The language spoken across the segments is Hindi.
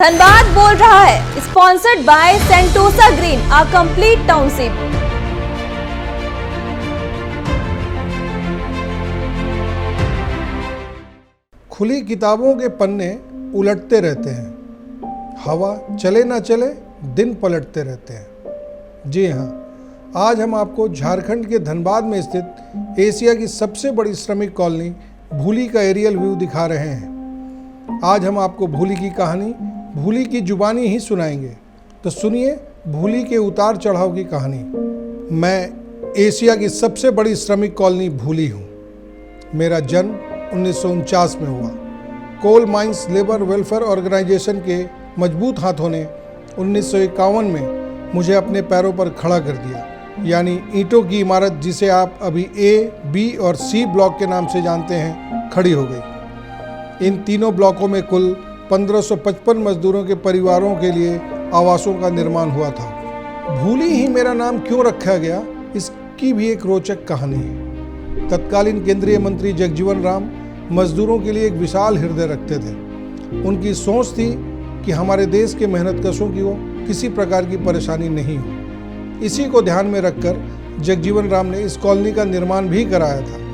धनबाद बोल रहा है, sponsored by Sentosa green, a complete township. खुली किताबों के पन्ने उलटते रहते हैं, हवा चले ना चले दिन पलटते रहते हैं। जी हाँ, आज हम आपको झारखंड के धनबाद में स्थित एशिया की सबसे बड़ी श्रमिक कॉलोनी भूली का एरियल व्यू दिखा रहे हैं। आज हम आपको भूली की कहानी भूली की जुबानी ही सुनाएंगे, तो सुनिए भूली के उतार चढ़ाव की कहानी। मैं एशिया की सबसे बड़ी श्रमिक कॉलोनी भूली हूँ। मेरा जन्म 1949 में हुआ। Coal mines labour welfare organisation के मजबूत हाथों ने 1951 में मुझे अपने पैरों पर खड़ा कर दिया, यानी ईंटों की इमारत जिसे आप अभी ए, बी और सी ब्लॉक के नाम से जानते हैं, खड़ी हो गई। इन तीनों ब्लॉकों में कुल 1555 मजदूरों के परिवारों के लिए आवासों का निर्माण हुआ था। भूली ही मेरा नाम क्यों रखा गया, इसकी भी एक रोचक कहानी है। तत्कालीन केंद्रीय मंत्री जगजीवन राम मजदूरों के लिए एक विशाल हृदय रखते थे। उनकी सोच थी कि हमारे देश के मेहनतकशों की किसी प्रकार की परेशानी नहीं हो। इसी को ध्यान में रखकर जगजीवन राम ने इस कॉलोनी का निर्माण भी कराया था।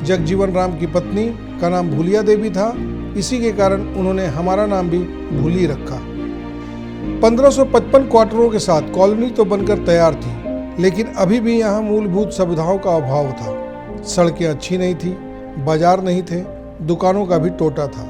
जगजीवन राम की पत्नी का नाम भूलिया देवी था, इसी के कारण उन्होंने हमारा नाम भी भूली रखा। 1555 क्वार्टरों के साथ कॉलोनी तो बनकर तैयार थी, लेकिन अभी भी यहाँ मूलभूत सुविधाओं का अभाव था। सड़कें अच्छी नहीं थी, बाजार नहीं थे, दुकानों का भी टोटा था।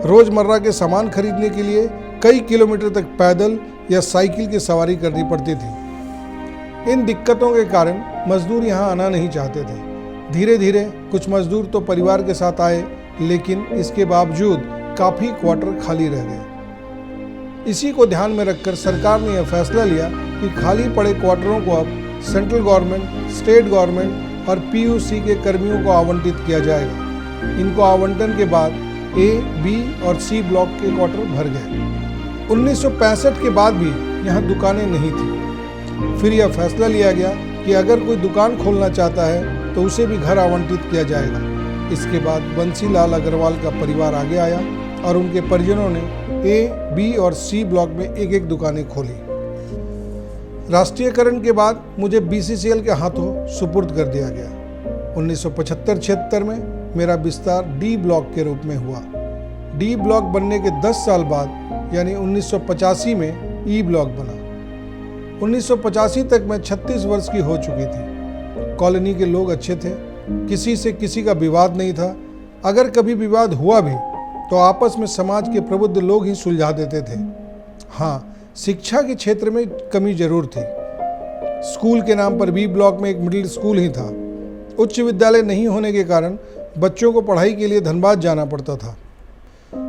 रोजमर्रा के सामान खरीदने के लिए कई किलोमीटर तक पैदल या साइकिल की सवारी करनी पड़ती थी। इन दिक्कतों के कारण मजदूर यहाँ आना नहीं चाहते थे। धीरे धीरे कुछ मजदूर तो परिवार के साथ आए, लेकिन इसके बावजूद काफ़ी क्वार्टर खाली रह गए। इसी को ध्यान में रखकर सरकार ने यह फैसला लिया कि खाली पड़े क्वार्टरों को अब सेंट्रल गवर्नमेंट, स्टेट गवर्नमेंट और पीयूसी के कर्मियों को आवंटित किया जाएगा। इनको आवंटन के बाद ए, बी और सी ब्लॉक के क्वार्टर भर गए। 1965 के बाद भी यहाँ दुकानें नहीं थी। फिर यह फैसला लिया गया कि अगर कोई दुकान खोलना चाहता है तो उसे भी घर आवंटित किया जाएगा। इसके बाद बंसीलाल अग्रवाल का परिवार आगे आया और उनके परिजनों ने ए, बी और सी ब्लॉक में एक एक दुकानें खोली। राष्ट्रीयकरण के बाद मुझे बीसीसीएल के हाथों सुपुर्द कर दिया गया। 1975-76 में मेरा विस्तार डी ब्लॉक के रूप में हुआ। डी ब्लॉक बनने के 10 साल बाद यानी 1985 में ई ब्लॉक बना। 1985 तक मैं 36 वर्ष की हो चुकी थी। कॉलोनी के लोग अच्छे थे, किसी से किसी का विवाद नहीं था। अगर कभी विवाद हुआ भी तो आपस में समाज के प्रबुद्ध लोग ही सुलझा देते थे। हाँ, शिक्षा के क्षेत्र में कमी जरूर थी। स्कूल के नाम पर बी ब्लॉक में एक मिडिल स्कूल ही था। उच्च विद्यालय नहीं होने के कारण बच्चों को पढ़ाई के लिए धनबाद जाना पड़ता था।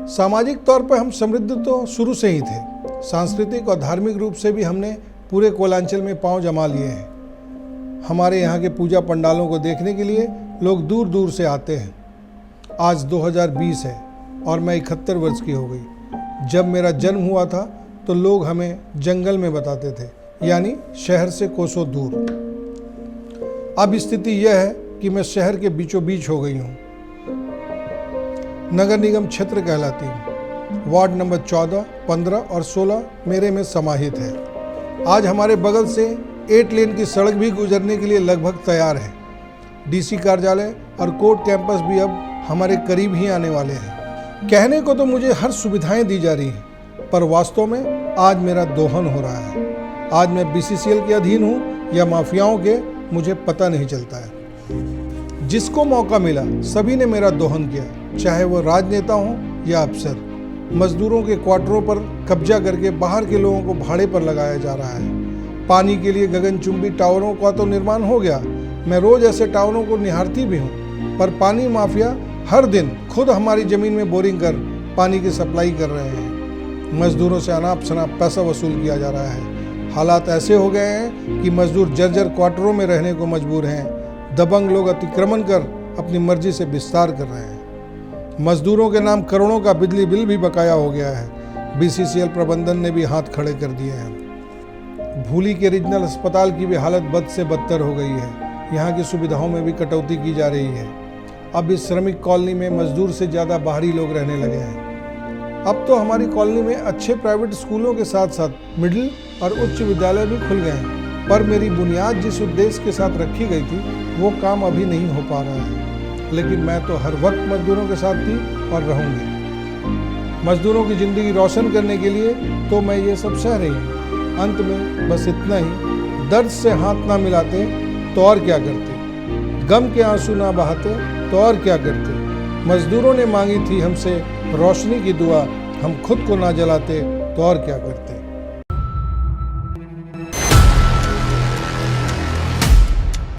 सामाजिक तौर पर हम समृद्ध तो शुरू से ही थे। सांस्कृतिक और धार्मिक रूप से भी हमने पूरे कोलांचल में पांव जमा लिए हैं। हमारे यहाँ के पूजा पंडालों को देखने के लिए लोग दूर दूर से आते हैं। आज 2020 है और मैं 71 वर्ष की हो गई। जब मेरा जन्म हुआ था तो लोग हमें जंगल में बताते थे, यानी शहर से कोसों दूर। अब स्थिति यह है कि मैं शहर के बीचों बीच हो गई हूँ। नगर निगम क्षेत्र कहलाती हूँ। वार्ड नंबर 14, 15 और 16 मेरे में समाहित है। आज हमारे बगल से 8 लेन की सड़क भी गुजरने के लिए लगभग तैयार है। डीसी कार्यालय और कोर्ट कैंपस भी अब हमारे करीब ही आने वाले हैं। कहने को तो मुझे हर सुविधाएं दी जा रही हैं, पर वास्तव में आज मेरा दोहन हो रहा है। आज मैं बीसीसीएल के अधीन हूँ या माफियाओं के, मुझे पता नहीं चलता है। जिसको मौका मिला सभी ने मेरा दोहन किया, चाहे वो राजनेता हों या अफसर। मजदूरों के क्वार्टरों पर कब्जा करके बाहर के लोगों को भाड़े पर लगाया जा रहा है। पानी के लिए गगनचुंबी टावरों का तो निर्माण हो गया। मैं रोज ऐसे टावरों को निहारती भी हूँ, पर पानी माफिया हर दिन खुद हमारी ज़मीन में बोरिंग कर पानी की सप्लाई कर रहे हैं। मजदूरों से अनाप शनाप पैसा वसूल किया जा रहा है। हालात ऐसे हो गए हैं कि मजदूर जर्जर क्वार्टरों में रहने को मजबूर हैं। दबंग लोग अतिक्रमण कर अपनी मर्जी से विस्तार कर रहे हैं। मजदूरों के नाम करोड़ों का बिजली बिल भी बकाया हो गया है। बीसीसीएल प्रबंधन ने भी हाथ खड़े कर दिए हैं। भूली के रीजनल अस्पताल की भी हालत बद से बदतर हो गई है। यहाँ की सुविधाओं में भी कटौती की जा रही है। अब इस श्रमिक कॉलोनी में मजदूर से ज़्यादा बाहरी लोग रहने लगे हैं। अब तो हमारी कॉलोनी में अच्छे प्राइवेट स्कूलों के साथ साथ मिडिल और उच्च विद्यालय भी खुल गए हैं, पर मेरी बुनियाद जिस उद्देश्य के साथ रखी गई थी वो काम अभी नहीं हो पा रहा है। लेकिन मैं तो हर वक्त मजदूरों के साथ थी और रहूंगी। मजदूरों की ज़िंदगी रोशन करने के लिए तो मैं ये सब सह रही हूँ। अंत में बस इतना ही, दर्द से हाथ ना मिलाते तो और क्या करते, गम के आंसू ना बहाते तो और क्या करते। मजदूरों ने मांगी थी हमसे रोशनी की दुआ, हम खुद को ना जलाते तो और क्या करते।